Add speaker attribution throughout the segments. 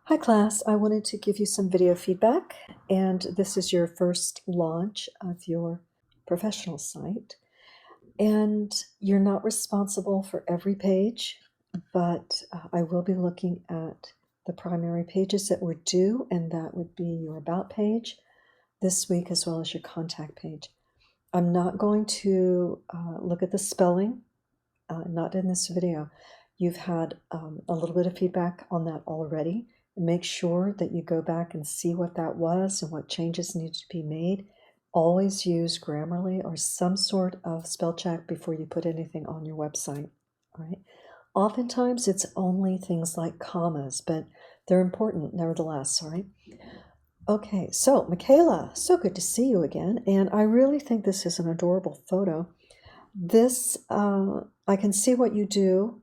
Speaker 1: Hi class, I wanted to give you some video feedback, and this is your first launch of your professional site. And you're not responsible for every page, but I will be looking at the primary pages that were due, and that would be your About page this week as well as your Contact page. I'm not going to look at the spelling, not in this video. You've had a little bit of feedback on that already. Make sure that you go back and see what that was and what changes need to be made. Always use Grammarly or some sort of spell check before you put anything on your website. All right. Oftentimes it's only things like commas, but they're important nevertheless. All right. Okay, so Michaela, so good to see you again. And I really think this is an adorable photo. This, I can see what you do,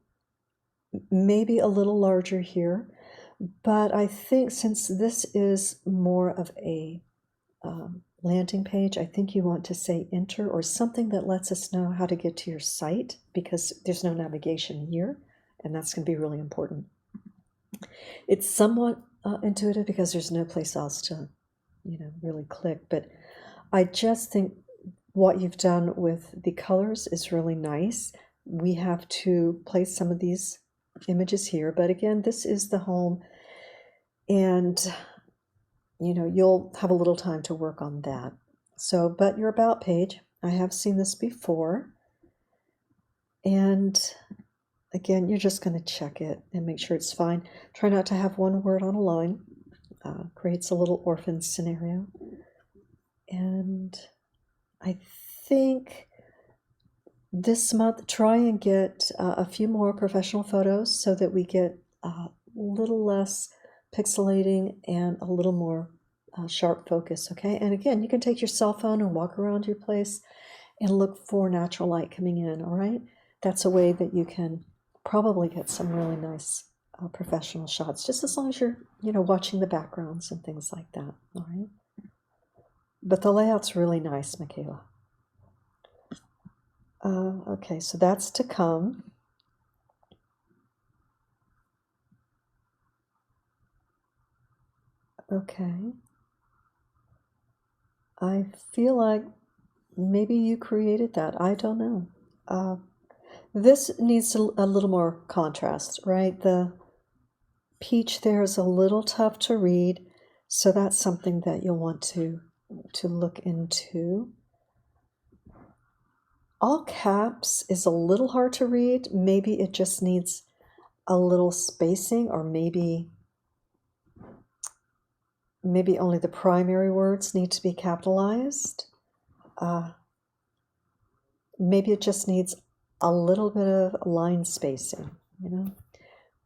Speaker 1: maybe a little larger here, but I think since this is more of a landing page, I think you want to say enter or something that lets us know how to get to your site, because there's no navigation here, and that's going to be really important. It's somewhat intuitive because there's no place else to, really click, but I just think what you've done with the colors is really nice. We have to place some of these images here, but again, this is the home, and you'll have a little time to work on that. So, but your About page, I have seen this before, and again, you're just going to check it and make sure it's fine. Try not to have one word on a line. Creates a little orphan scenario. And I think this month, try and get a few more professional photos so that we get a little less pixelating and a little more sharp focus, okay? And again, you can take your cell phone and walk around your place and look for natural light coming in, all right? That's a way that you can probably get some really nice professional shots, just as long as you're, watching the backgrounds and things like that, all right? But the layout's really nice, Michaela. Okay, so that's to come. Okay. I feel like maybe you created that. I don't know. This needs a little more contrast, right? The peach there is a little tough to read, so that's something that you'll want to look into. All caps is a little hard to read. Maybe it just needs a little spacing, or maybe only the primary words need to be capitalized. Maybe it just needs a little bit of line spacing,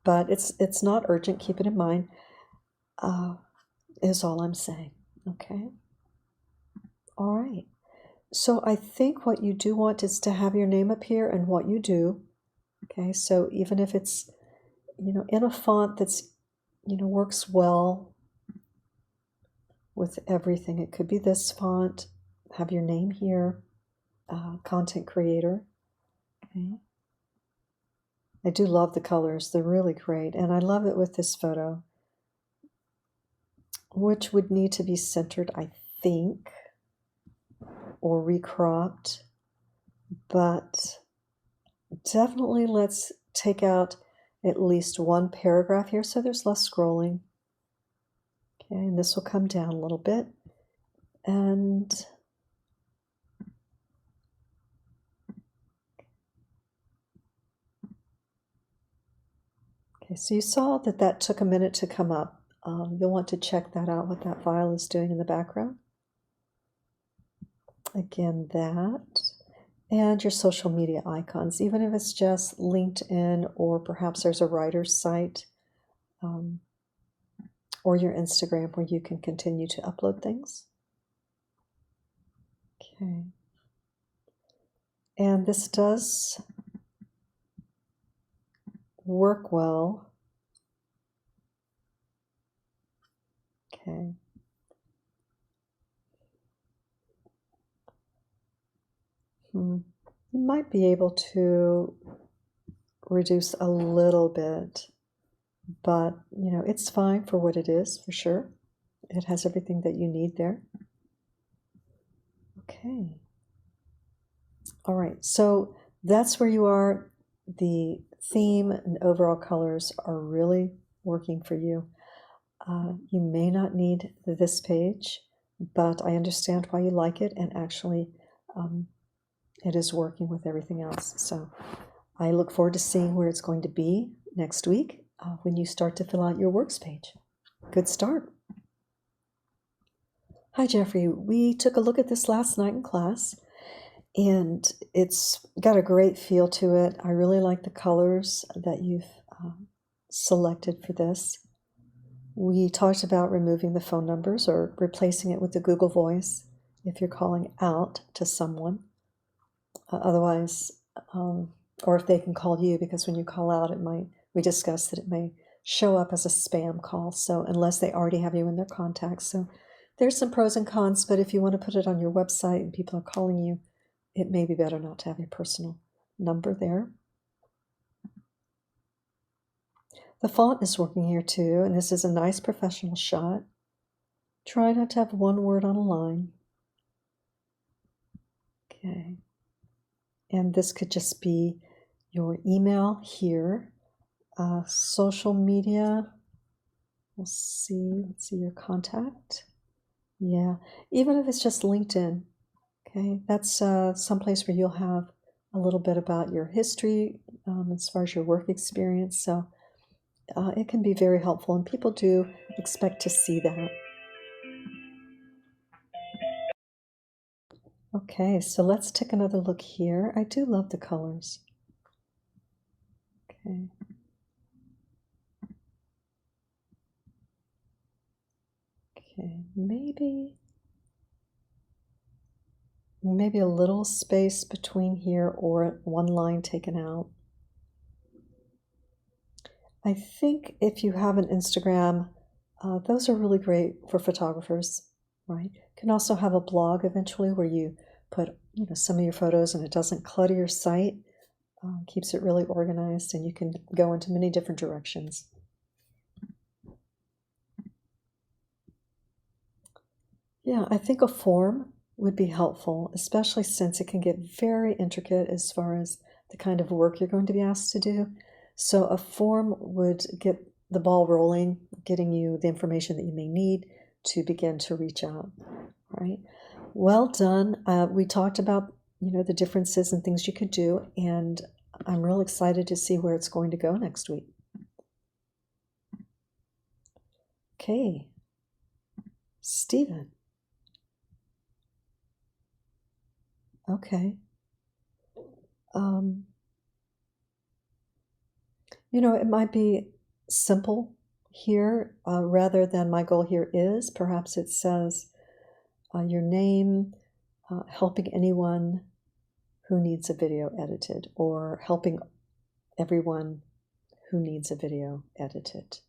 Speaker 1: But it's not urgent. Keep it in mind. Is all I'm saying. Okay. All right. So I think what you do want is to have your name appear and what you do. Okay. So even if it's, in a font that's, works well with everything, it could be this font. Have your name here. Content creator. Okay. I do love the colors. They're really great. And I love it with this photo, which would need to be centered, I think, or recropped. But definitely let's take out at least one paragraph here so there's less scrolling. Okay, and this will come down a little bit. And okay, so you saw that took a minute to come up. You'll want to check that out, what that file is doing in the background. Again, that. And your social media icons, even if it's just LinkedIn, or perhaps there's a writer's site, or your Instagram where you can continue to upload things. Okay. And this does work well. Okay. You might be able to reduce a little bit but it's fine for what it is, for sure. It has everything that you need there. Okay. All right, so that's where you are. The theme and overall colors are really working for you. You may not need this page, but I understand why you like it, and actually it is working with everything else. So I look forward to seeing where it's going to be next week when you start to fill out your works page. Good start. Hi, Jeffrey. We took a look at this last night in class, and it's got a great feel to it. I really like the colors that you've selected for this. We talked about removing the phone numbers or replacing it with the Google Voice if you're calling out to someone. Otherwise, or if they can call you, because when you call out, we discussed that it may show up as a spam call. So unless they already have you in their contacts. So there's some pros and cons, but if you want to put it on your website and people are calling you, it may be better not to have your personal number there. The font is working here too, and this is a nice professional shot. Try not to have one word on a line. Okay. And this could just be your email here. Social media, let's see your contact. Yeah, even if it's just LinkedIn, okay, that's someplace where you'll have a little bit about your history as far as your work experience. So it can be very helpful, and people do expect to see that. Okay, so let's take another look here. I do love the colors. Okay. Okay, maybe a little space between here, or one line taken out. I think if you have an Instagram, those are really great for photographers, right? You can also have a blog eventually where you put some of your photos, and it doesn't clutter your site, keeps it really organized, and you can go into many different directions. Yeah, I think a form would be helpful, especially since it can get very intricate as far as the kind of work you're going to be asked to do. So a form would get the ball rolling, getting you the information that you may need to begin to reach out, right? Well done. We talked about, the differences and things you could do, and I'm real excited to see where it's going to go next week. Okay. Stephen. Okay. It might be simple here rather than my goal here is. Perhaps it says your name, helping anyone who needs a video edited, or helping everyone who needs a video edited.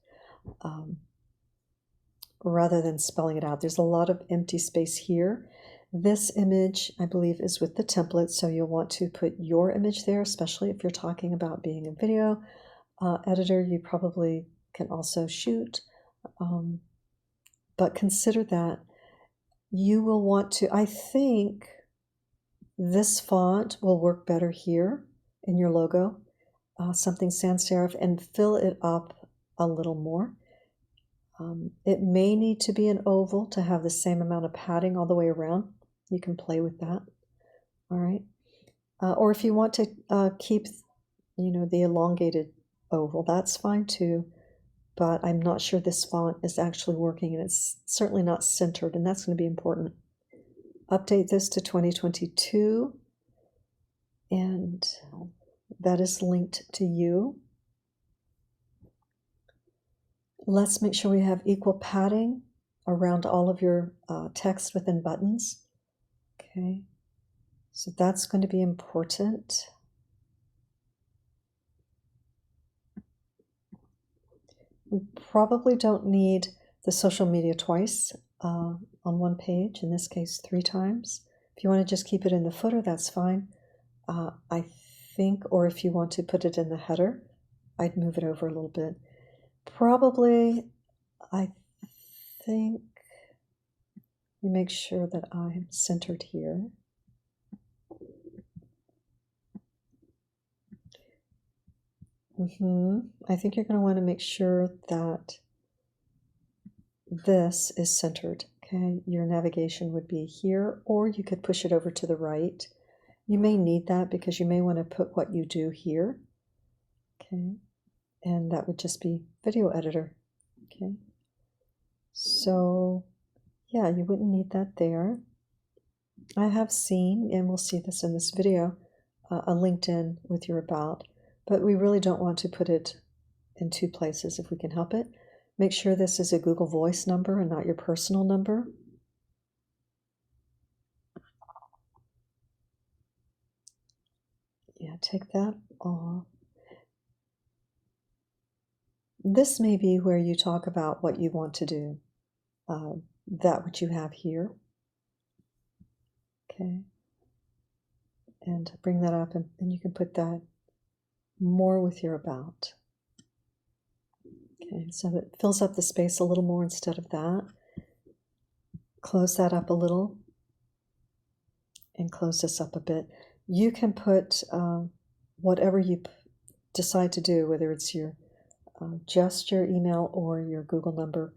Speaker 1: Rather than spelling it out. There's a lot of empty space here. This image, I believe, is with the template, so you'll want to put your image there, especially if you're talking about being a video editor. You probably can also shoot, but consider that. You will want to, I think this font will work better here in your logo, something sans serif, and fill it up a little more. It may need to be an oval to have the same amount of padding all the way around. You can play with that. All right. Or if you want to keep, the elongated oval, that's fine too. But I'm not sure this font is actually working, and it's certainly not centered, and that's going to be important. Update this to 2022, and that is linked to you. Let's make sure we have equal padding around all of your text within buttons. Okay, so that's going to be important. We probably don't need the social media twice on one page, in this case 3 times. If you want to just keep it in the footer, that's fine. I think, or if you want to put it in the header, I'd move it over a little bit. Probably, I think, let me make sure that I'm centered here. I think you're going to want to make sure that this is centered. Okay, your navigation would be here, or you could push it over to the right. You may need that because you may want to put what you do here. Okay, and that would just be video editor. Okay, so yeah, you wouldn't need that there. I have seen, and we'll see this in this video, a LinkedIn with your about, but we really don't want to put it in two places if we can help it. Make sure this is a Google Voice number and not your personal number. Yeah, take that off. This may be where you talk about what you want to do, that what you have here. Okay. And bring that up, and you can put that more with your about. Okay, so it fills up the space a little more instead of that. Close that up a little and close this up a bit. You can put whatever you decide to do, whether it's your just your email or your Google number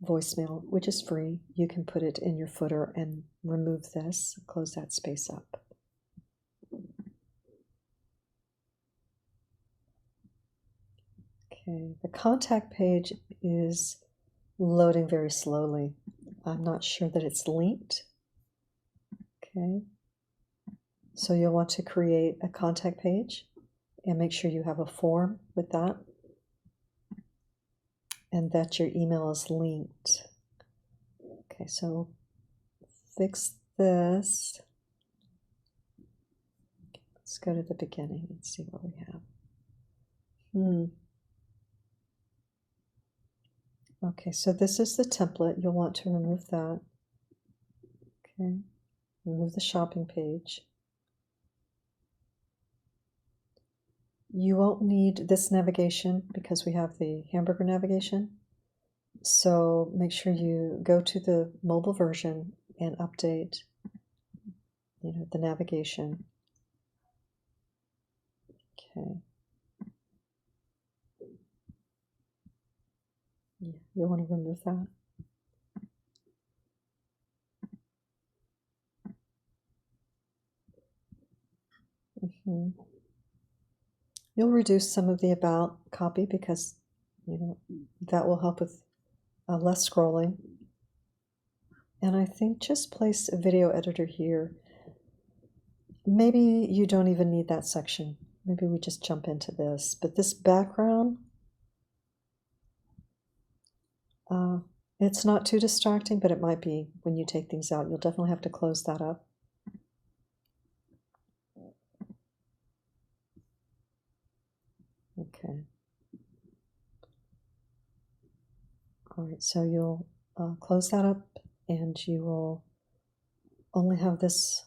Speaker 1: voicemail, which is free. You can put it in your footer and remove this, close that space up. Okay, the contact page is loading very slowly. I'm not sure that it's linked. Okay, so you'll want to create a contact page and make sure you have a form with that and that your email is linked. Okay, so fix this. Let's go to the beginning and see what we have. Okay, so this is the template. You'll want to remove that. Okay, remove the shopping page. You won't need this navigation because we have the hamburger navigation. So make sure you go to the mobile version and update, the navigation. Okay. Yeah, you'll want to remove that. You'll reduce some of the about copy because, that will help with less scrolling. And I think just place a video editor here. Maybe you don't even need that section. Maybe we just jump into this. But this background, it's not too distracting, but it might be when you take things out. You'll definitely have to close that up. Okay. All right, so you'll close that up, and you will only have this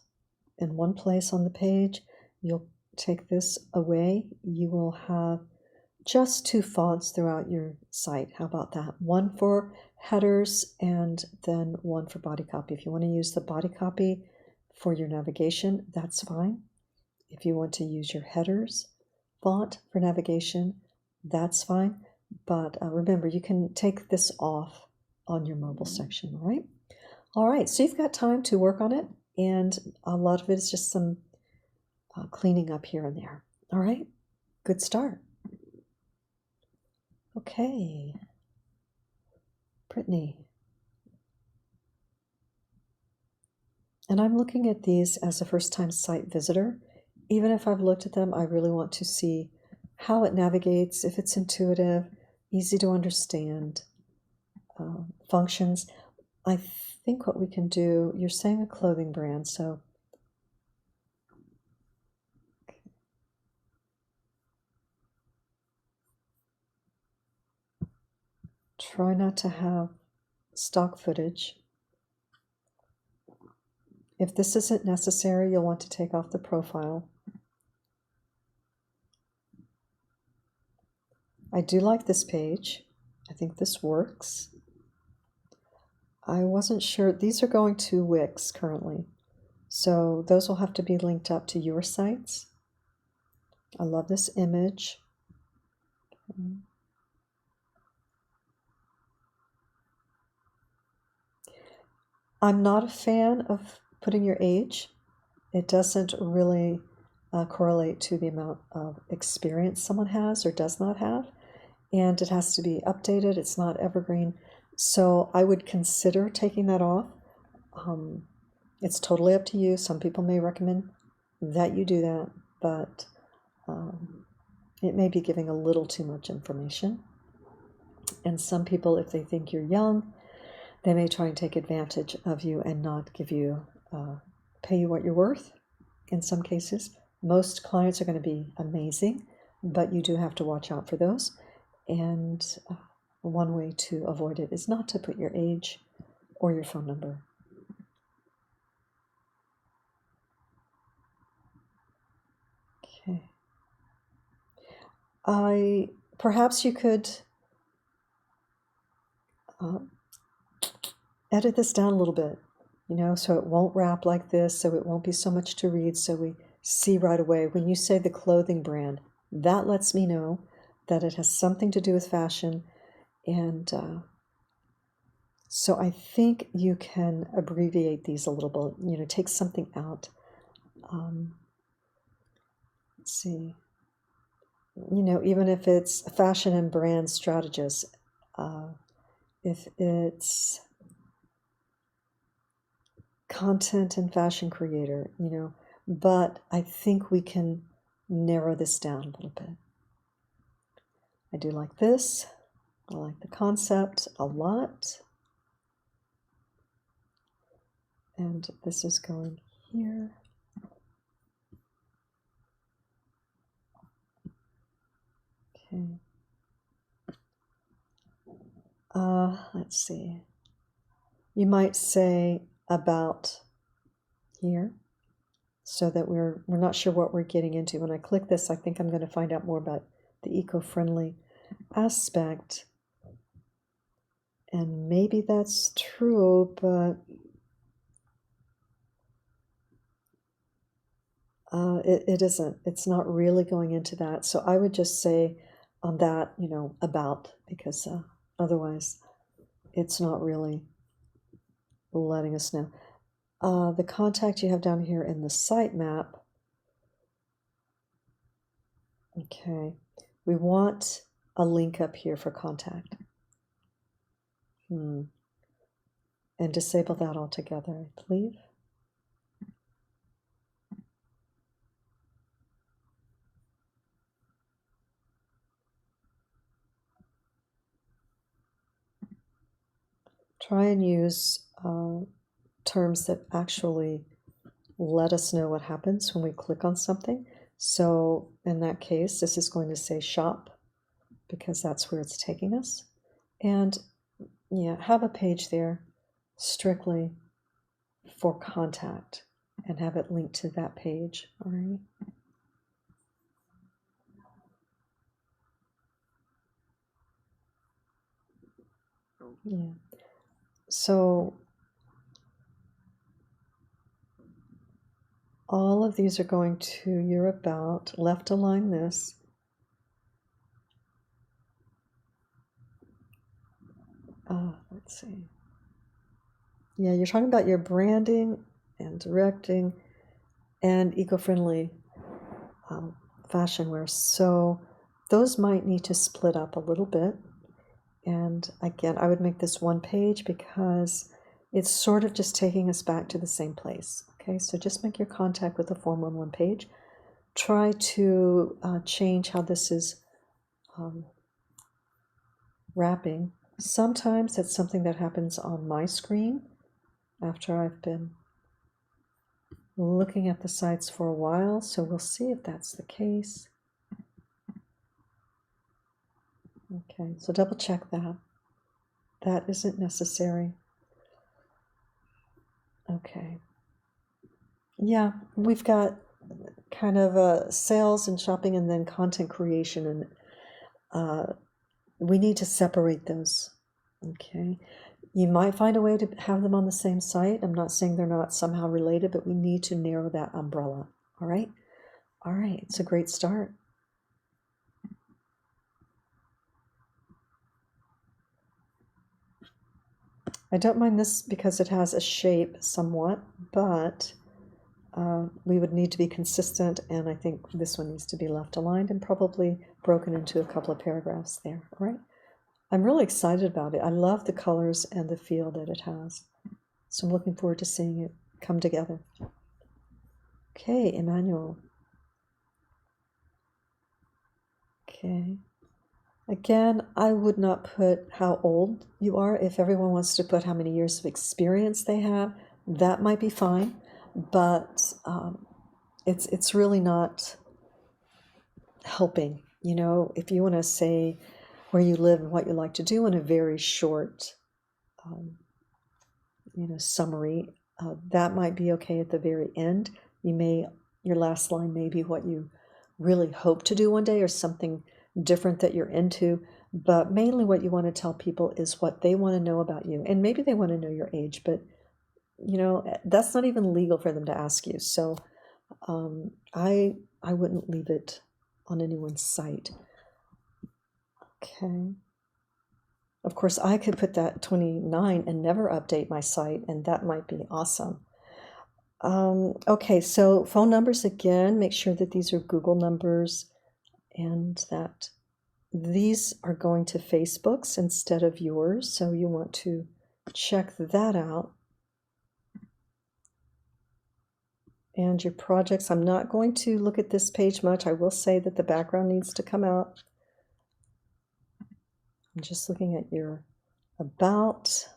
Speaker 1: in one place on the page. You'll take this away. You will have just two fonts throughout your site. How about that? One for headers and then one for body copy. If you want to use the body copy for your navigation, that's fine. If you want to use your headers font for navigation, that's fine. But remember, you can take this off on your mobile section, right? All right, so you've got time to work on it, and a lot of it is just some cleaning up here and there. All right, good start. Okay, Brittany. And I'm looking at these as a first-time site visitor. Even if I've looked at them, I really want to see how it navigates, if it's intuitive, easy to understand, functions. I think what we can do, you're saying a clothing brand, so try not to have stock footage. If this isn't necessary, you'll want to take off the profile. I do like this page. I think this works. I wasn't sure. These are going to Wix currently, so those will have to be linked up to your sites. I love this image. I'm not a fan of putting your age. It doesn't really correlate to the amount of experience someone has or does not have, and it has to be updated. It's not evergreen. So I would consider taking that off. It's totally up to you. Some people may recommend that you do that, but it may be giving a little too much information. And some people, if they think you're young, they may try and take advantage of you and not give you, pay you what you're worth in some cases. Most clients are going to be amazing, but you do have to watch out for those. And one way to avoid it is not to put your age or your phone number. Okay. Perhaps you could edit this down a little bit, so it won't wrap like this, so it won't be so much to read, so we see right away. When you say the clothing brand, that lets me know that it has something to do with fashion, and so I think you can abbreviate these a little bit, take something out. Let's see. Even if it's fashion and brand strategist, if it's content and fashion creator, but I think we can narrow this down a little bit. I do like this. I like the concept a lot. And this is going here. Okay. Let's see. You might say about here, so that we're not sure what we're getting into. When I click this, I think I'm going to find out more about the eco-friendly aspect. And maybe that's true, but it isn't. It's not really going into that. So I would just say on that, about, because otherwise it's not really letting us know. The contact you have down here in the sitemap. Okay, we want a link up here for contact. And disable that altogether, I believe. Try and use terms that actually let us know what happens when we click on something. So in that case, this is going to say shop, because that's where it's taking us. And have a page there strictly for contact and have it linked to that page. All right. Yeah. So all of these are going to your about, left align this. Let's see. Yeah, you're talking about your branding and directing and eco-friendly fashion wear. So those might need to split up a little bit. And again, I would make this one page because it's sort of just taking us back to the same place. Okay, so just make your contact with the form on one page. Try to change how this is wrapping. Sometimes that's something that happens on my screen after I've been looking at the sites for a while, so we'll see if that's the case. Okay, so double check that. That isn't necessary. Okay. Yeah, we've got kind of sales and shopping and then content creation, and we need to separate those. Okay. You might find a way to have them on the same site. I'm not saying they're not somehow related, but we need to narrow that umbrella. All right. All right. It's a great start. I don't mind this because it has a shape somewhat, but we would need to be consistent, and I think this one needs to be left aligned and probably broken into a couple of paragraphs there. All right. I'm really excited about it. I love the colors and the feel that it has. So I'm looking forward to seeing it come together. Okay, Emmanuel. Okay. Again, I would not put how old you are. If everyone wants to put how many years of experience they have, that might be fine. But it's really not helping. You know, if you want to say where you live and what you like to do in a very short, summary, that might be okay at the very end. Your last line may be what you really hope to do one day or something different that you're into, but mainly what you want to tell people is what they want to know about you. And maybe they want to know your age, but that's not even legal for them to ask you. So I wouldn't leave it on anyone's site. Okay. Of course, I could put that 29 and never update my site, and that might be awesome. Okay, so phone numbers again, make sure that these are Google numbers and that these are going to Facebook's instead of yours. So you want to check that out. And your projects, I'm not going to look at this page much. I will say that the background needs to come out. I'm just looking at your about.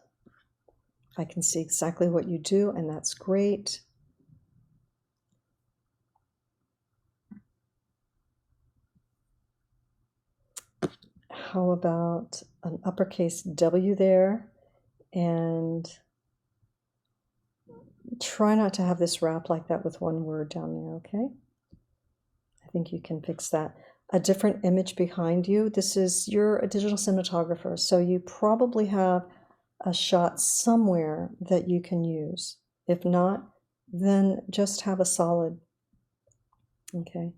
Speaker 1: I can see exactly what you do, and that's great. How about an uppercase W there? And try not to have this wrap like that with one word down there, okay? I think you can fix that. A different image behind you. You're a digital cinematographer, so you probably have a shot somewhere that you can use. If not, then just have a solid, okay?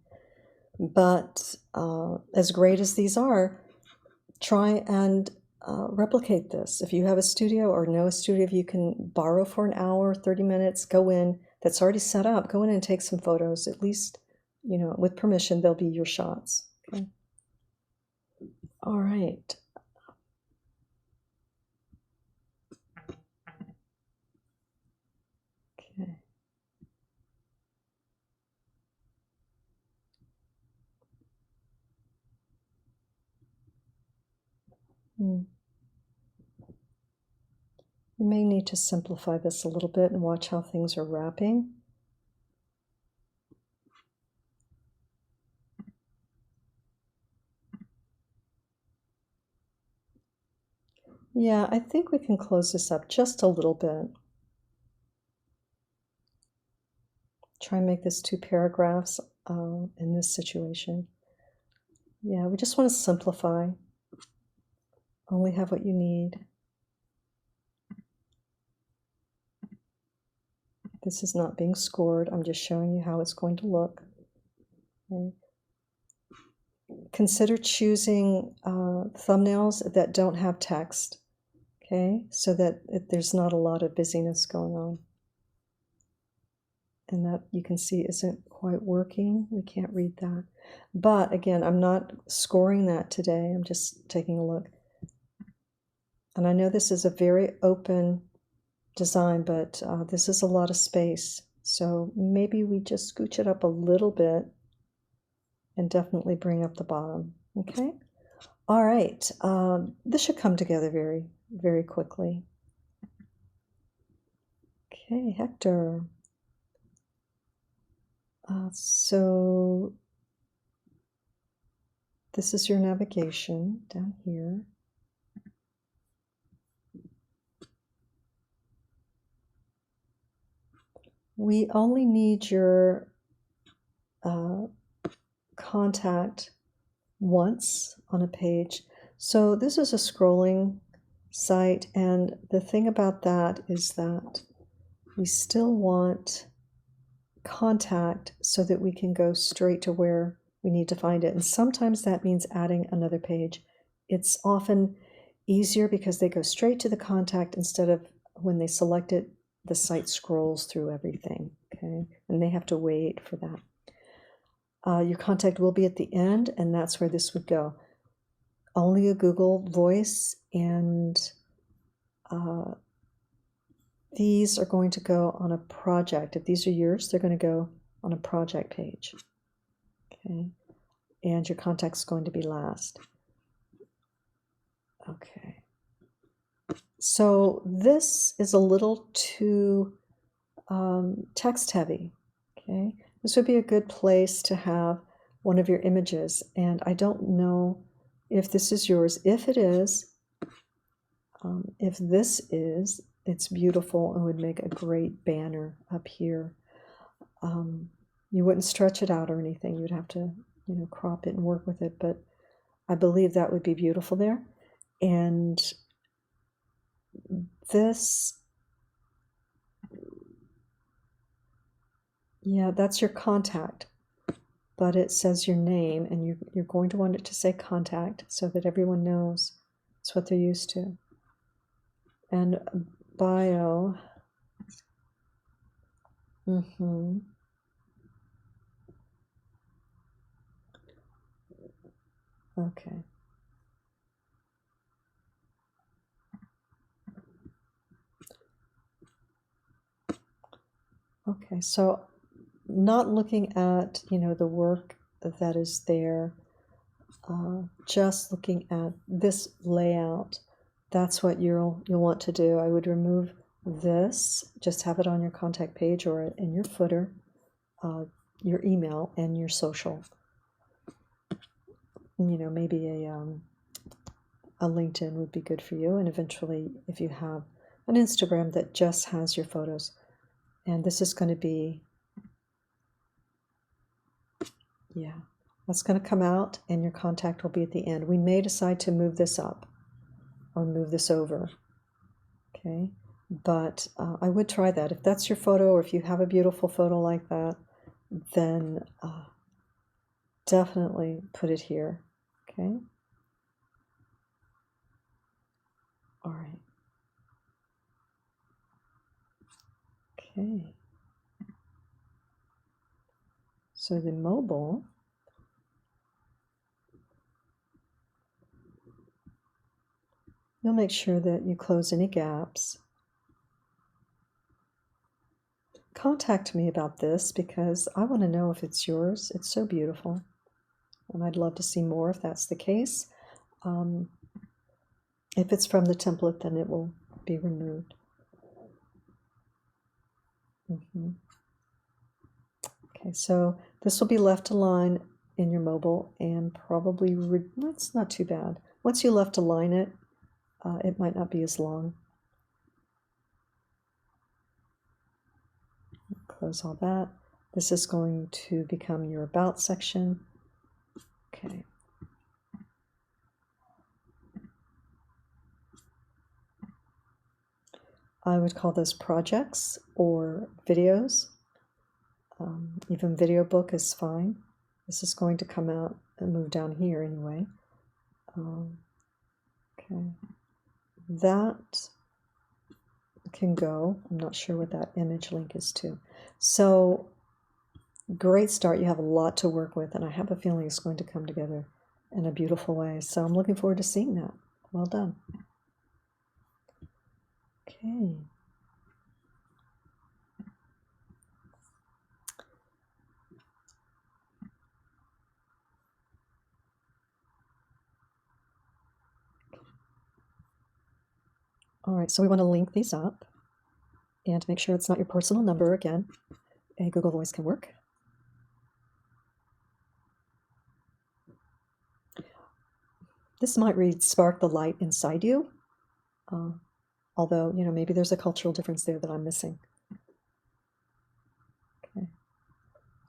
Speaker 1: But as great as these are, try and replicate this. If you have a studio or know a studio you can borrow for an hour, 30 minutes, go in, that's already set up, go in and take some photos. At least, with permission, they'll be your shots. Okay. All right. Okay. You may need to simplify this a little bit and watch how things are wrapping. Yeah, I think we can close this up just a little bit. Try and make this 2 paragraphs in this situation. Yeah, we just want to simplify. Only have what you need. This is not being scored. I'm just showing you how it's going to look. Okay. Consider choosing thumbnails that don't have text, okay, so that there's not a lot of busyness going on. And that you can see isn't quite working. We can't read that. But again, I'm not scoring that today. I'm just taking a look. And I know this is a very open design, but this is a lot of space. So maybe we just scooch it up a little bit and definitely bring up the bottom. Okay. All right. This should come together very, very quickly. Okay, Hector. So this is your navigation down here. We only need your contact once on a page. So this is a scrolling site, and the thing about that is that we still want contact so that we can go straight to where we need to find it. And sometimes that means adding another page. It's often easier because they go straight to the contact instead of when they select it, the site scrolls through everything, okay? And they have to wait for that. Your contact will be at the end, and that's where this would go. Only a Google Voice, and these are going to go on a project. If these are yours, they're going to go on a project page, okay? And your contact's going to be last. Okay. So this is a little too text heavy, okay? This would be a good place to have one of your images, and I don't know if this is yours. If it is, if this is, it's beautiful and would make a great banner up here. You wouldn't stretch it out or anything. You'd have to, crop it and work with it, but I believe that would be beautiful there. And this, yeah, that's your contact, but it says your name, and you're going to want it to say contact so that everyone knows it's what they're used to. And bio. Okay. Okay, so not looking at, the work that is there, just looking at this layout, that's what you'll want to do. I would remove this, just have it on your contact page or in your footer, your email and your social. Maybe a LinkedIn would be good for you, and eventually if you have an Instagram that just has your photos. And this is going to be, yeah, that's going to come out, and your contact will be at the end. We may decide to move this up or move this over, okay? But I would try that. If that's your photo, or if you have a beautiful photo like that, then definitely put it here, okay? All right. Okay. So the mobile, you'll make sure that you close any gaps. Contact me about this because I want to know if it's yours. It's so beautiful, and I'd love to see more if that's the case. If it's from the template, then it will be removed. Okay, so this will be left align in your mobile, and probably, that's not too bad. Once you left align it, it might not be as long. Close all that. This is going to become your about section. Okay. I would call those projects or videos. Even video book is fine. This is going to come out and move down here anyway. Okay. That can go. I'm not sure what that image link is to. So great start. You have a lot to work with, and I have a feeling it's going to come together in a beautiful way. So I'm looking forward to seeing that. Well done. Okay. All right, so we want to link these up and make sure it's not your personal number again. A Google Voice can work. This might read spark the light inside you, although, maybe there's a cultural difference there that I'm missing. Okay.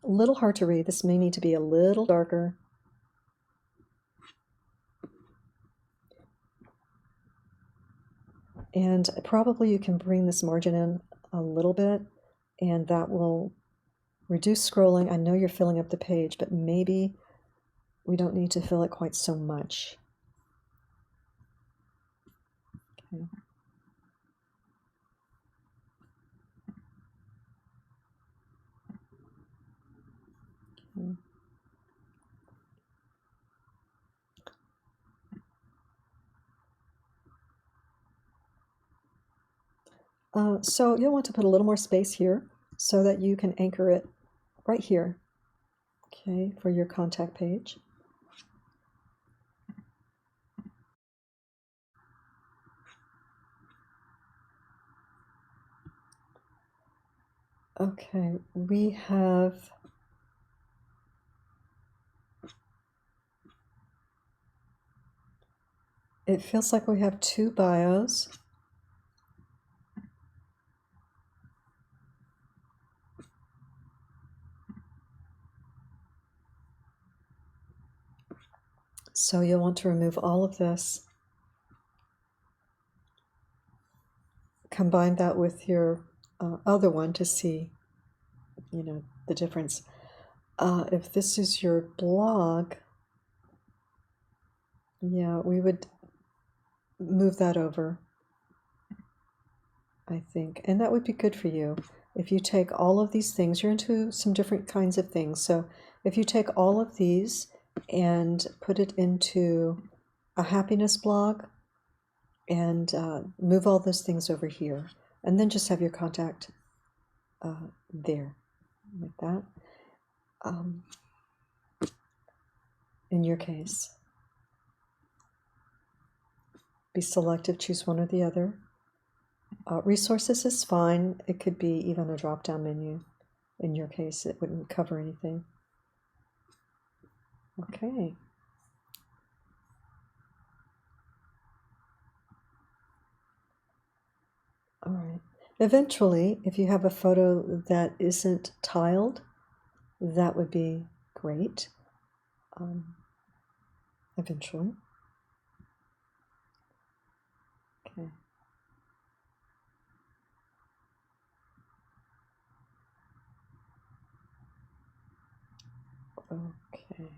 Speaker 1: A little hard to read. This may need to be a little darker. And probably you can bring this margin in a little bit, and that will reduce scrolling. I know you're filling up the page, but maybe we don't need to fill it quite so much. Okay. Okay. So you'll want to put a little more space here so that you can anchor it right here, okay, for your contact page. Okay, we have it feels like we have 2 bios. So you'll want to remove all of this. Combine that with your other one to see, the difference. If this is your blog, yeah, we would move that over, I think. And that would be good for you. If you take all of these things, you're into some different kinds of things. So if you take all of these and put it into a happiness blog and move all those things over here, and then just have your contact there, like that. In your case, be selective, choose one or the other. Resources is fine. It could be even a drop-down menu. In your case, it wouldn't cover anything. Okay. All right. Eventually, if you have a photo that isn't tiled, that would be great. Eventually. Okay. Okay.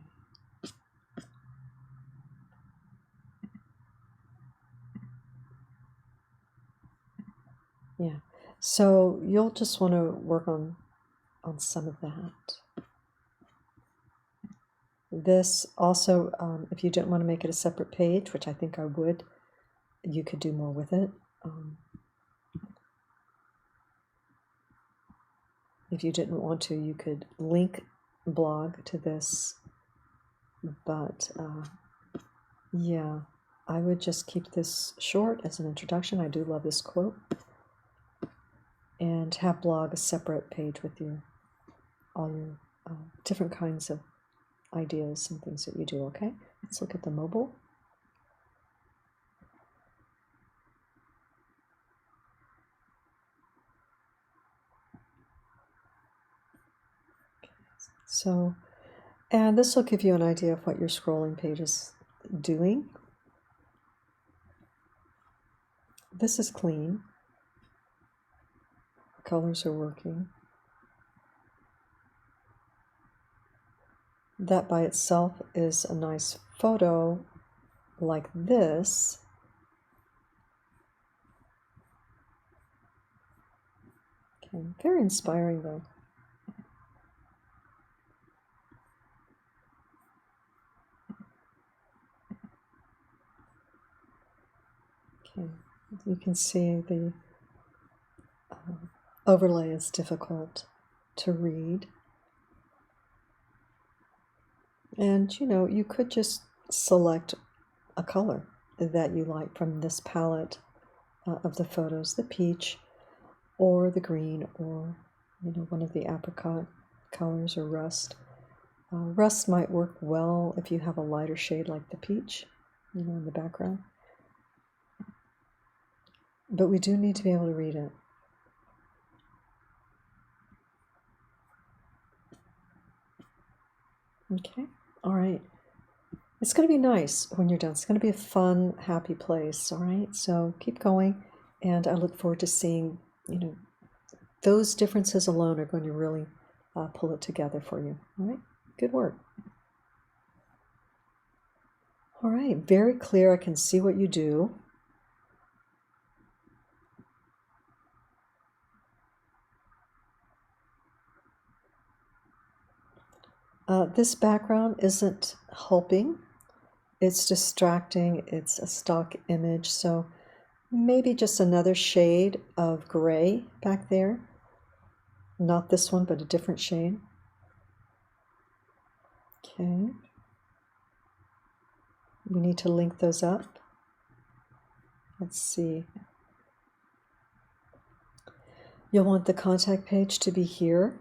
Speaker 1: Yeah. So you'll just want to work on some of that. This also, if you didn't want to make it a separate page, which I think I would, you could do more with it. If you didn't want to, you could link blog to this, but yeah, I would just keep this short as an introduction. I do love this quote. And have blog a separate page with all your different kinds of ideas and things that you do, okay? Let's look at the mobile. So, and this will give you an idea of what your scrolling page is doing. This is clean. Colors are working. That by itself is a nice photo like this. Okay, very inspiring though. Okay, you can see the overlay is difficult to read. And you could just select a color that you like from this palette of the photos, the peach or the green or one of the apricot colors or rust. Rust might work well if you have a lighter shade like the peach, in the background. But we do need to be able to read it. Okay, all right. It's going to be nice when you're done. It's going to be a fun, happy place, all right? So keep going. And I look forward to seeing, those differences alone are going to really pull it together for you. All right, good work. All right, very clear. I can see what you do. This background isn't helping. It's distracting. It's a stock image. So maybe just another shade of gray back there. Not this one, but a different shade. Okay. We need to link those up. Let's see. You'll want the contact page to be here.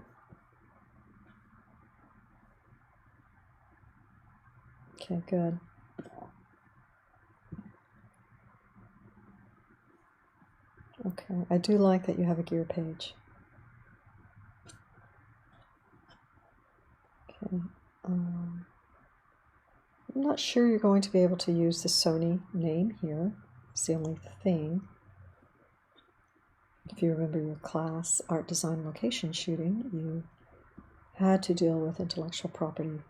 Speaker 1: Okay, good. Okay, I do like that you have a gear page. Okay, I'm not sure you're going to be able to use the Sony name here. It's the only thing. If you remember your class, Art Design Location Shooting, you had to deal with intellectual property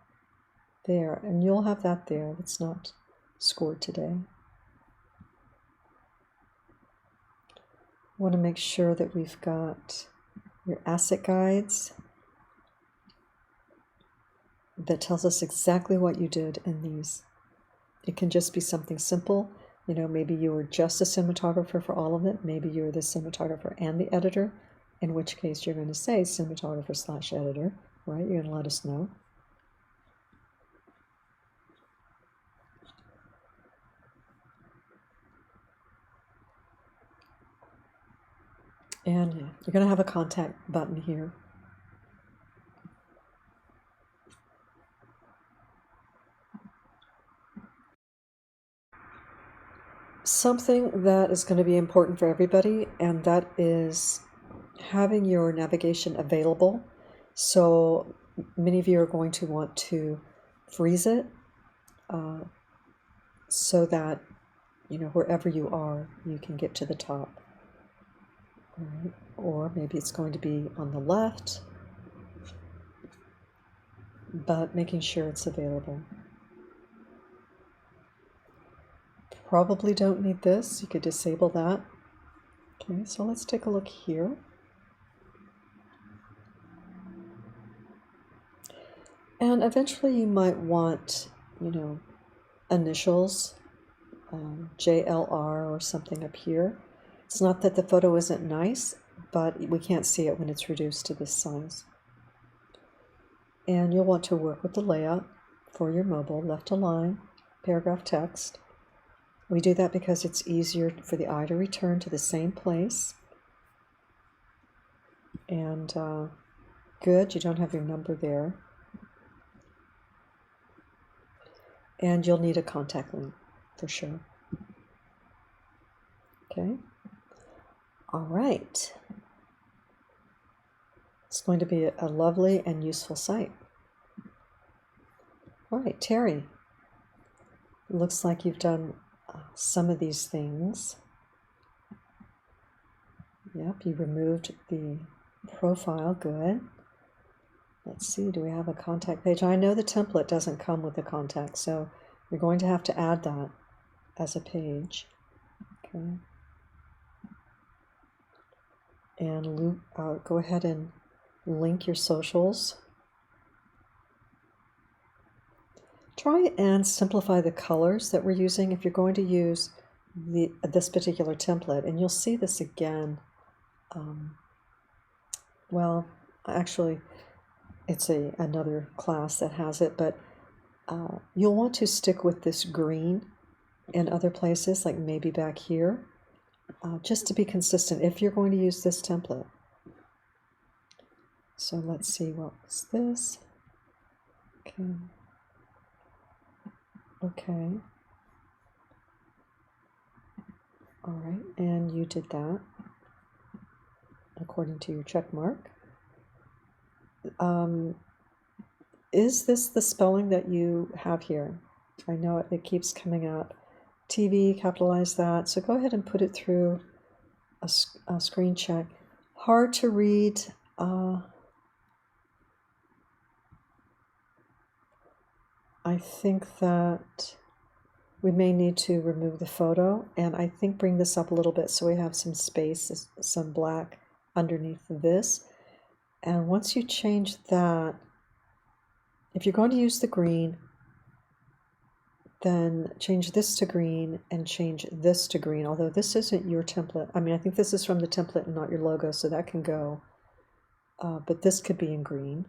Speaker 1: there, and you'll have that there. It's not scored today. Want to make sure that we've got your asset guides that tells us exactly what you did in these. It can just be something simple. Maybe you were just a cinematographer for all of it. Maybe you're the cinematographer and the editor, in which case you're going to say cinematographer/editor, right? You're going to let us know. And you're going to have a contact button here. Something that is going to be important for everybody, and that is having your navigation available. So many of you are going to want to freeze it so that, wherever you are, you can get to the top. All right. Or maybe it's going to be on the left, but making sure it's available. Probably don't need this. You could disable that. Okay, so let's take a look here. And eventually you might want, initials, JLR or something up here. It's not that the photo isn't nice, but we can't see it when it's reduced to this size. And you'll want to work with the layout for your mobile, left align, paragraph text. We do that because it's easier for the eye to return to the same place. And good, you don't have your number there. And you'll need a contact link for sure. Okay. All right. It's going to be a lovely and useful site. All right, Terry. Looks like you've done some of these things. Yep, you removed the profile. Good. Let's see, do we have a contact page? I know the template doesn't come with the contact, so you're going to have to add that as a page. Okay. And go ahead and link your socials. Try and simplify the colors that we're using if you're going to use this particular template, and you'll see this again. Well, actually, it's another class that has it, but you'll want to stick with this green in other places, like maybe back here, just to be consistent if you're going to use this template. So let's see, what was this? Okay. Okay. All right, and you did that according to your check mark. Is this the spelling that you have here? I know it keeps coming up. TV, capitalize that. So go ahead and put it through a screen check. Hard to read. I think that we may need to remove the photo, and I think bring this up a little bit so we have some space, some black underneath this. And once you change that, if you're going to use the green, then change this to green and change this to green, although this isn't your template. I mean, I think this is from the template and not your logo, so that can go. But this could be in green,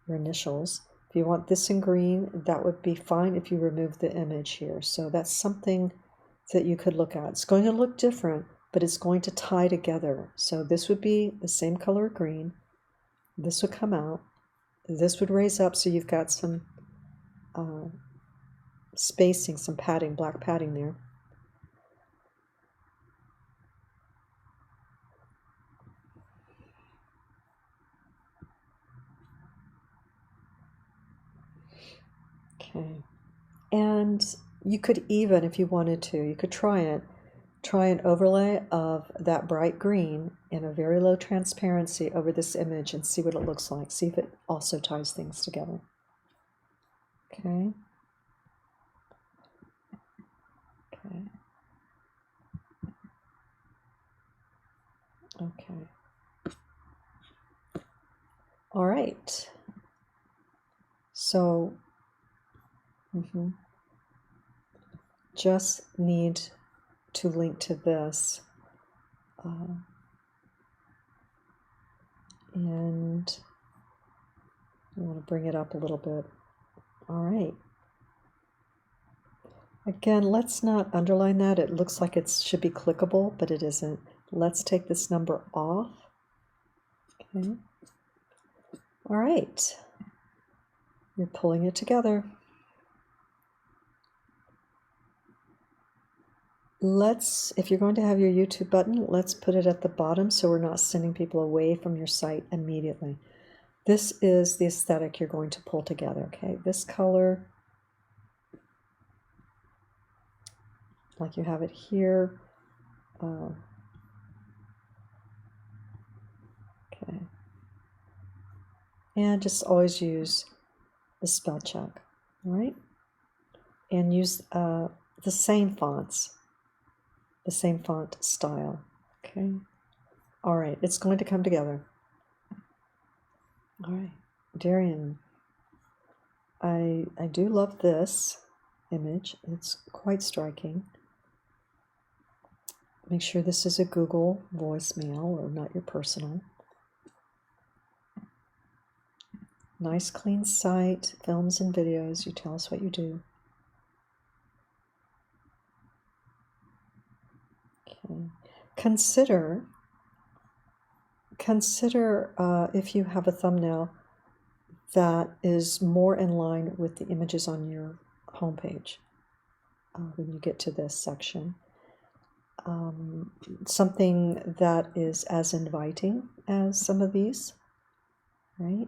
Speaker 1: your initials. If you want this in green, that would be fine if you remove the image here. So that's something that you could look at. It's going to look different, but it's going to tie together. So this would be the same color of green. This would come out. This would raise up, so you've got some spacing, some padding, black padding there. Okay. And you could even, if you wanted to, you could try an overlay of that bright green in a very low transparency over this image and see what it looks like. See if it also ties things together. Okay. Okay. Okay. All right. So, just need to link to this. And I want to bring it up a little bit. All right. Again, let's not underline that. It looks like it should be clickable, but it isn't. Let's take this number off. Okay. All right. You're pulling it together. If you're going to have your YouTube button, let's put it at the bottom so we're not sending people away from your site immediately. This is the aesthetic you're going to pull together, okay? This color, like you have it here. Okay. And just always use the spell check, all right? And use the same fonts, the same font style, okay? All right, it's going to come together. All right, Darian, I do love this image. It's quite striking. Make sure this is a Google voicemail or not your personal. Nice clean site, films and videos. You tell us what you do. Okay. Consider if you have a thumbnail that is more in line with the images on your homepage when you get to this section. Something that is as inviting as some of these, right?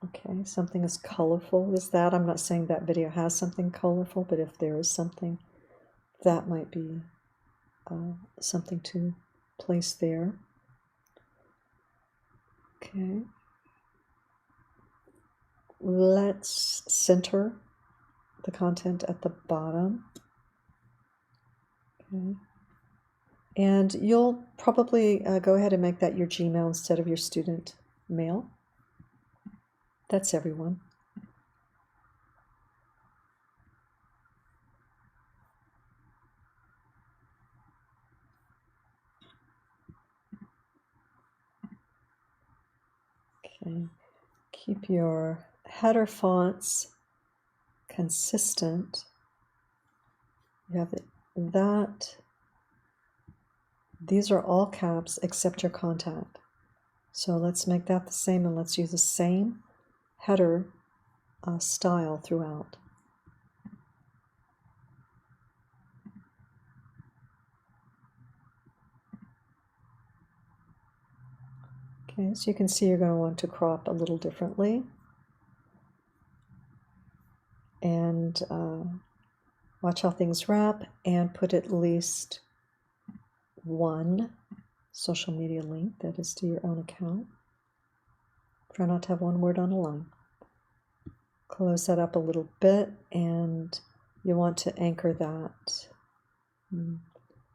Speaker 1: Okay, something as colorful as that. I'm not saying that video has something colorful, but if there is something, that might be something to place there. Okay. Let's center the content at the bottom. Okay. And you'll probably go ahead and make that your Gmail instead of your student mail. That's everyone. Okay. Keep your header fonts consistent. You have that. These are all caps except your contact. So let's make that the same, and let's use the same header style throughout. Okay, so you can see you're going to want to crop a little differently. And watch how things wrap, and put at least one social media link that is to your own account. Try not to have one word on a line. Close that up a little bit, and you want to anchor that.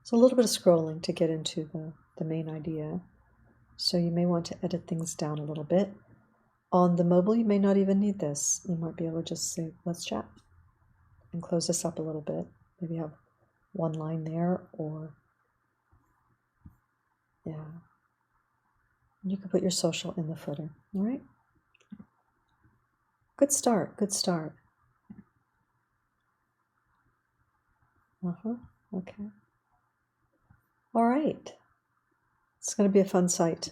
Speaker 1: So a little bit of scrolling to get into the main idea. So you may want to edit things down a little bit. On the mobile, you may not even need this. You might be able to just say, let's chat, and close this up a little bit. Maybe have one line there, or yeah. You can put your social in the footer, all right? Good start, good start. Okay. All right. It's going to be a fun site.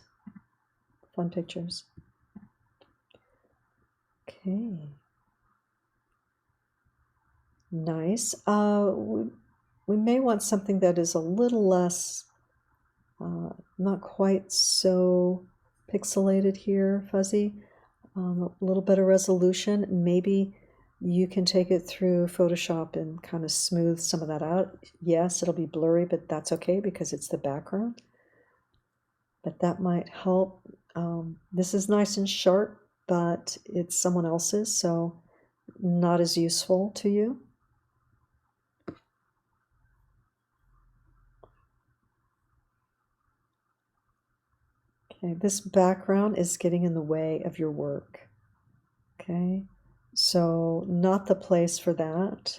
Speaker 1: Fun pictures. Okay. Nice. We may want something that is a little less, not quite so pixelated here, fuzzy. A little better resolution. Maybe you can take it through Photoshop and kind of smooth some of that out. Yes, it'll be blurry, but that's okay because it's the background. But that might help. This is nice and sharp, but it's someone else's, so not as useful to you. Okay, this background is getting in the way of your work. Okay, so not the place for that.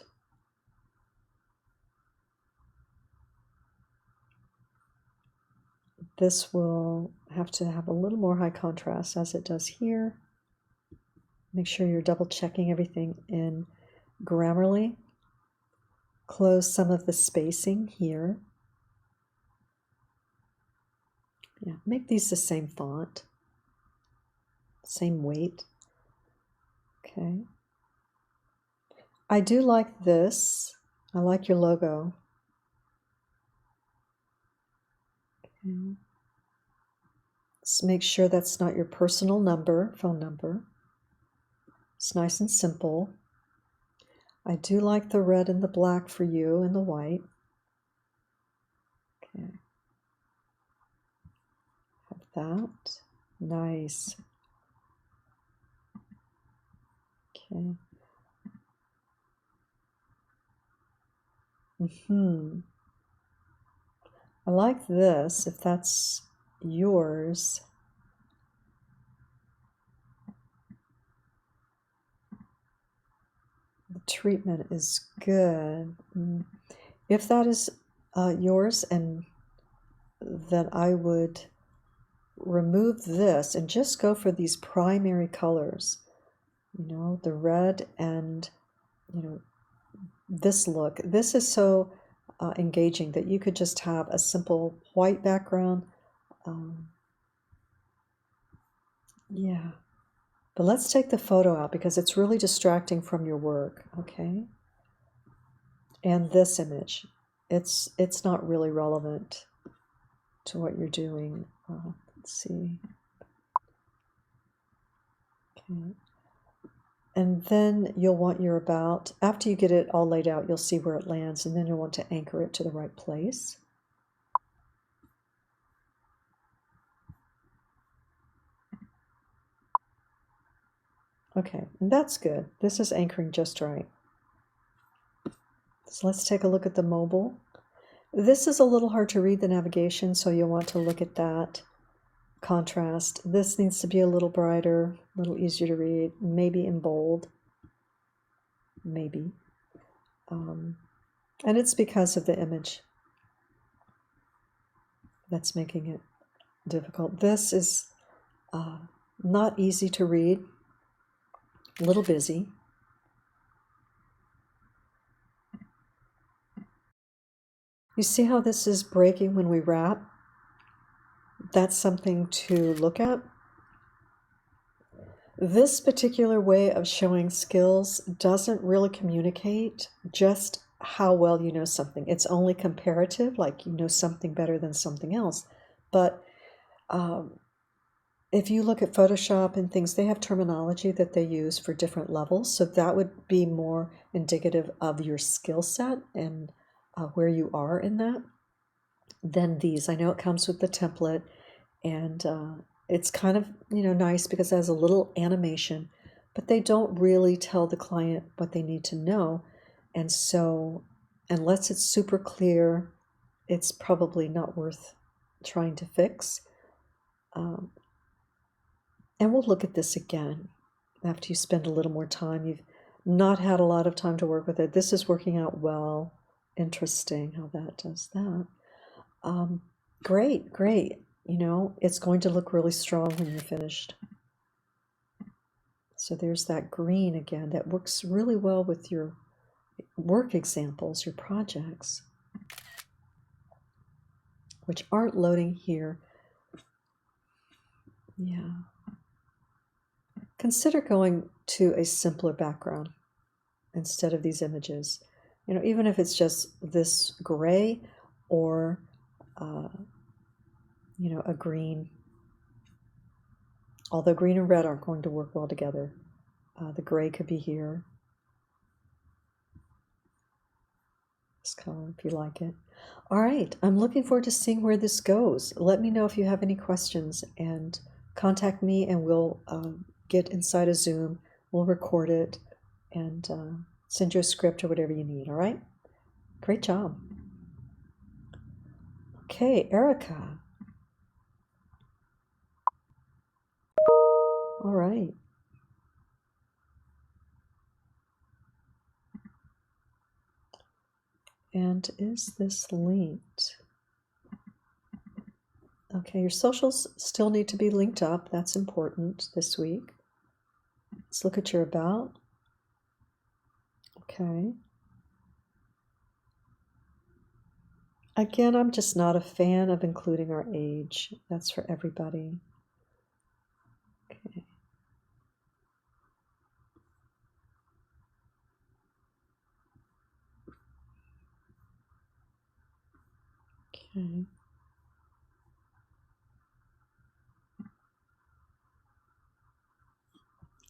Speaker 1: This will have to have a little more high contrast as it does here. Make sure you're double checking everything in Grammarly. Close some of the spacing here. Yeah, make these the same font, same weight. Okay. I do like this. I like your logo. Okay. Let's make sure that's not your personal number, phone number. It's nice and simple. I do like the red and the black for you and the white. Okay. Have that. Nice. Okay. I like this, if that's yours. The treatment is good. If that is yours, and then I would remove this and just go for these primary colors. You know, the red and, you know, this look. This is so engaging that you could just have a simple white background. Yeah. But let's take the photo out because it's really distracting from your work, okay? And this image, it's not really relevant to what you're doing. Let's see. Okay. And then you'll want your about. After you get it all laid out, you'll see where it lands, and then you'll want to anchor it to the right place. Okay, and that's good. This is anchoring just right. So let's take a look at the mobile. This is a little hard to read, the navigation, so you'll want to look at that. Contrast. This needs to be a little brighter, a little easier to read, maybe in bold. Maybe. And it's because of the image that's making it difficult. This is not easy to read, a little busy. You see how this is breaking when we wrap? That's something to look at. This particular way of showing skills doesn't really communicate just how well you know something. It's only comparative, like you know something better than something else. But if you look at Photoshop and things, they have terminology that they use for different levels. So that would be more indicative of your skill set and where you are in that. than these. I know it comes with the template, and it's kind of, nice because it has a little animation, but they don't really tell the client what they need to know. And so, unless it's super clear, it's probably not worth trying to fix. And we'll look at this again after you spend a little more time. You've not had a lot of time to work with it. This is working out well. Interesting how that does that. Great, great. It's going to look really strong when you're finished. So there's that green again. That works really well with your work examples, your projects, which aren't loading here. Yeah. Consider going to a simpler background instead of these images. Even if it's just this gray or, a green. Although green and red aren't going to work well together. The gray could be here. This color, if you like it. All right, I'm looking forward to seeing where this goes. Let me know if you have any questions, and contact me, and we'll get inside a Zoom. We'll record it and send you a script or whatever you need, all right? Great job. Okay, Erica. All right. And is this linked? Okay, your socials still need to be linked up. That's important this week. Let's look at your about. Okay. Again, I'm just not a fan of including our age. That's for everybody. Okay. Okay.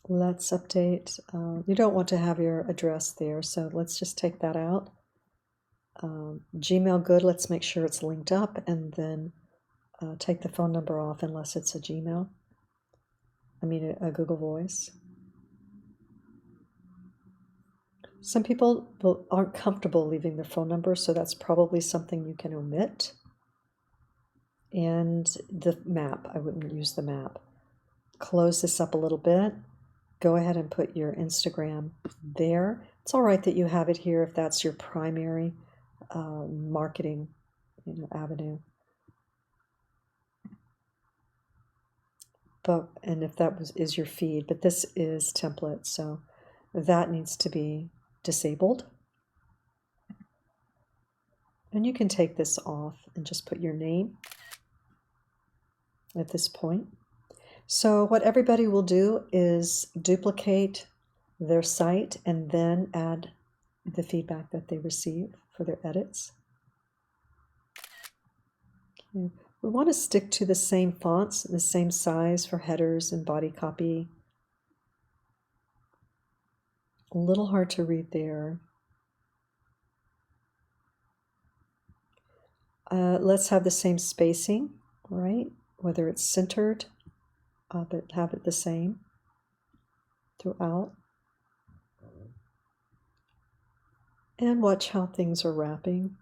Speaker 1: Let's update. You don't want to have your address there, so let's just take that out. Gmail, good. Let's make sure it's linked up, and then take the phone number off unless it's a Gmail. I mean, a Google Voice. Some people aren't comfortable leaving their phone number, so that's probably something you can omit. And the map, I wouldn't use the map. Close this up a little bit. Go ahead and put your Instagram there. It's all right that you have it here if that's your primary marketing avenue. And if that is your feed, but this is template, so that needs to be disabled. And you can take this off and just put your name at this point. So what everybody will do is duplicate their site and then add the feedback that they receive for their edits. Okay. We want to stick to the same fonts, the same size for headers and body copy. A little hard to read there. Let's have the same spacing, right? Whether it's centered, but have it the same throughout. And watch how things are wrapping.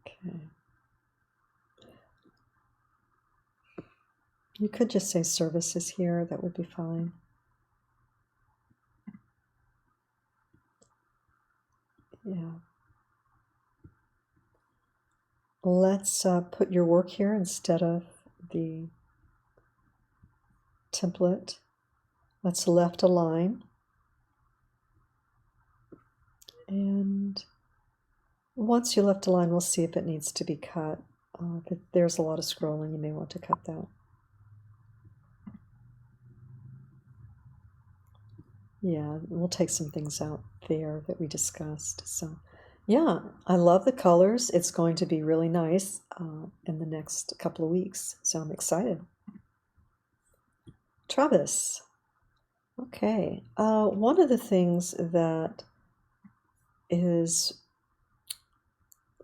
Speaker 1: Okay. You could just say services here, that would be fine. Yeah. Let's put your work here instead of the template. Let's left align. And once you left align, we'll see if it needs to be cut. If there's a lot of scrolling, you may want to cut that. Yeah, we'll take some things out there that we discussed. So yeah, I love the colors. It's going to be really nice in the next couple of weeks. So I'm excited. Travis. Okay. One of the things that is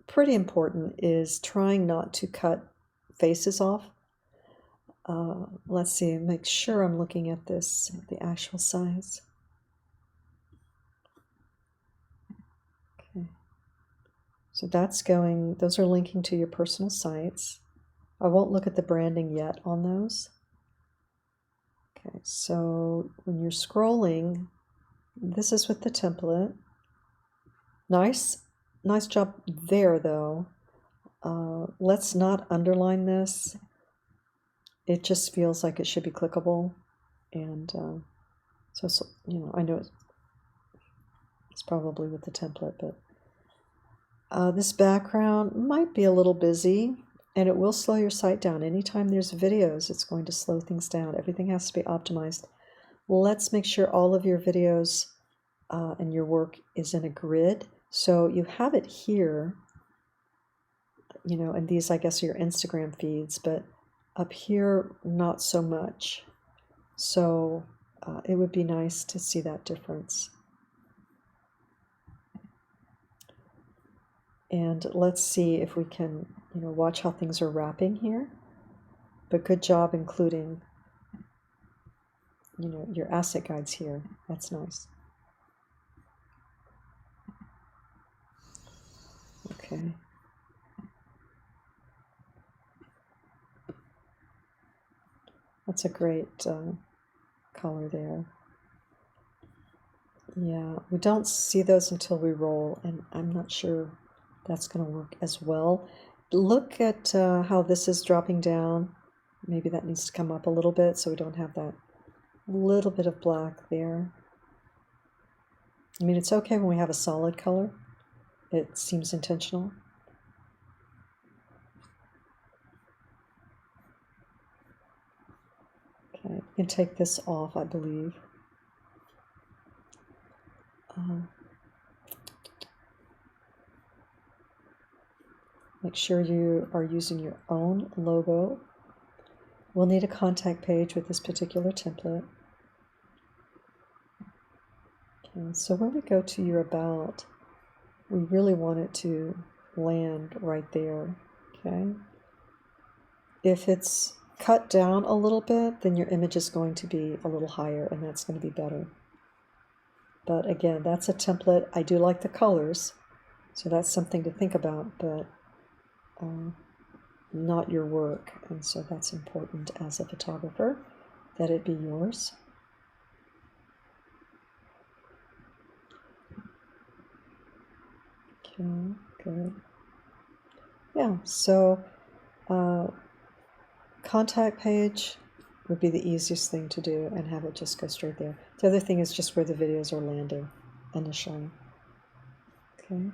Speaker 1: pretty important is trying not to cut faces off. Let's see, make sure I'm looking at this, the actual size. Okay. So that's going, those are linking to your personal sites. I won't look at the branding yet on those. Okay, so when you're scrolling, this is with the template. Nice job there though. Let's not underline this. It just feels like it should be clickable. And so, you know, I know it's probably with the template, but this background might be a little busy and it will slow your site down. Anytime there's videos, it's going to slow things down. Everything has to be optimized. Let's make sure all of your videos and your work is in a grid. So you have it here, you know, and these, I guess, are your Instagram feeds, but up here, not so much. So it would be nice to see that difference. And let's see if we can, you know, watch how things are wrapping here. But good job including, you know, your asset guides here. That's nice. Okay. That's a great color there. Yeah, we don't see those until we roll, and I'm not sure that's going to work as well. Look at how this is dropping down. Maybe that needs to come up a little bit so we don't have that little bit of black there. I mean, it's okay when we have a solid color. It seems intentional. Okay, we can take this off, I believe. Make sure you are using your own logo. We'll need a contact page with this particular template. Okay, so when we go to your about, we really want it to land right there, okay? If it's cut down a little bit, then your image is going to be a little higher, and that's going to be better. But again, that's a template. I do like the colors, so that's something to think about, but not your work, and so that's important as a photographer, that it be yours. Okay, good. Yeah, so contact page would be the easiest thing to do and have it just go straight there. The other thing is just where the videos are landing initially. Okay.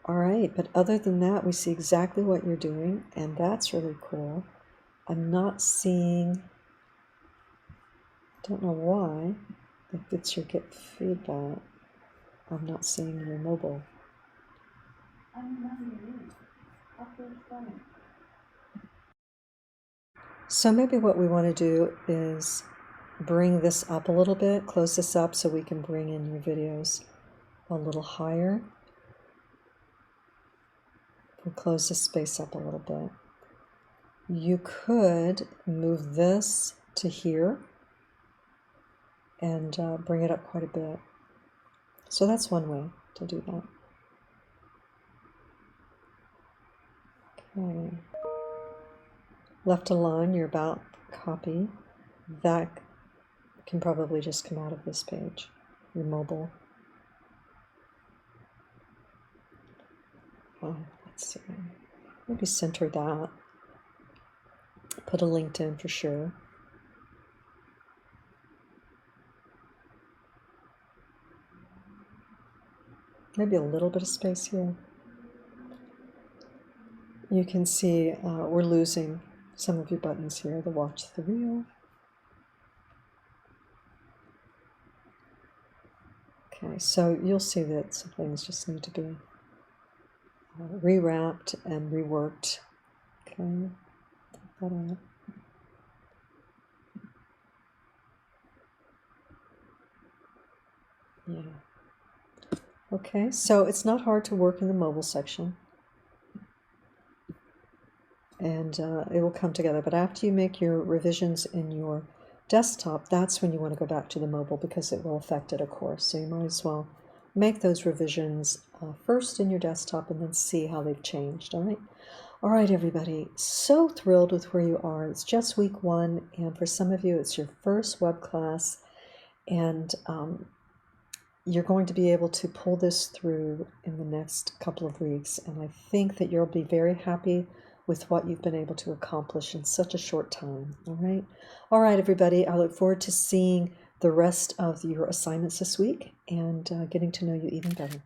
Speaker 1: All right, but other than that, we see exactly what you're doing, and that's really cool. I'm not seeing, don't know why, if it's your get feedback, I'm not seeing your mobile. So maybe what we want to do is bring this up a little bit, close this up so we can bring in your videos a little higher. We'll close this space up a little bit. You could move this to here and bring it up quite a bit. So that's one way to do that. Okay. Left alone, your about copy. That can probably just come out of this page, your mobile. Let's see. Maybe center that. Put a LinkedIn for sure. Maybe a little bit of space here. You can see we're losing some of your buttons here, the watch the reel. Okay, so you'll see that some things just need to be rewrapped and reworked. Okay, take that out. Yeah. Okay, so it's not hard to work in the mobile section. And it will come together. But after you make your revisions in your desktop, that's when you want to go back to the mobile because it will affect it, of course. So you might as well make those revisions first in your desktop and then see how they've changed, all right? All right, everybody, so thrilled with where you are. It's just week 1, and for some of you, it's your first web class, and you're going to be able to pull this through in the next couple of weeks, and I think that you'll be very happy with what you've been able to accomplish in such a short time. All right, everybody, I look forward to seeing the rest of your assignments this week and getting to know you even better.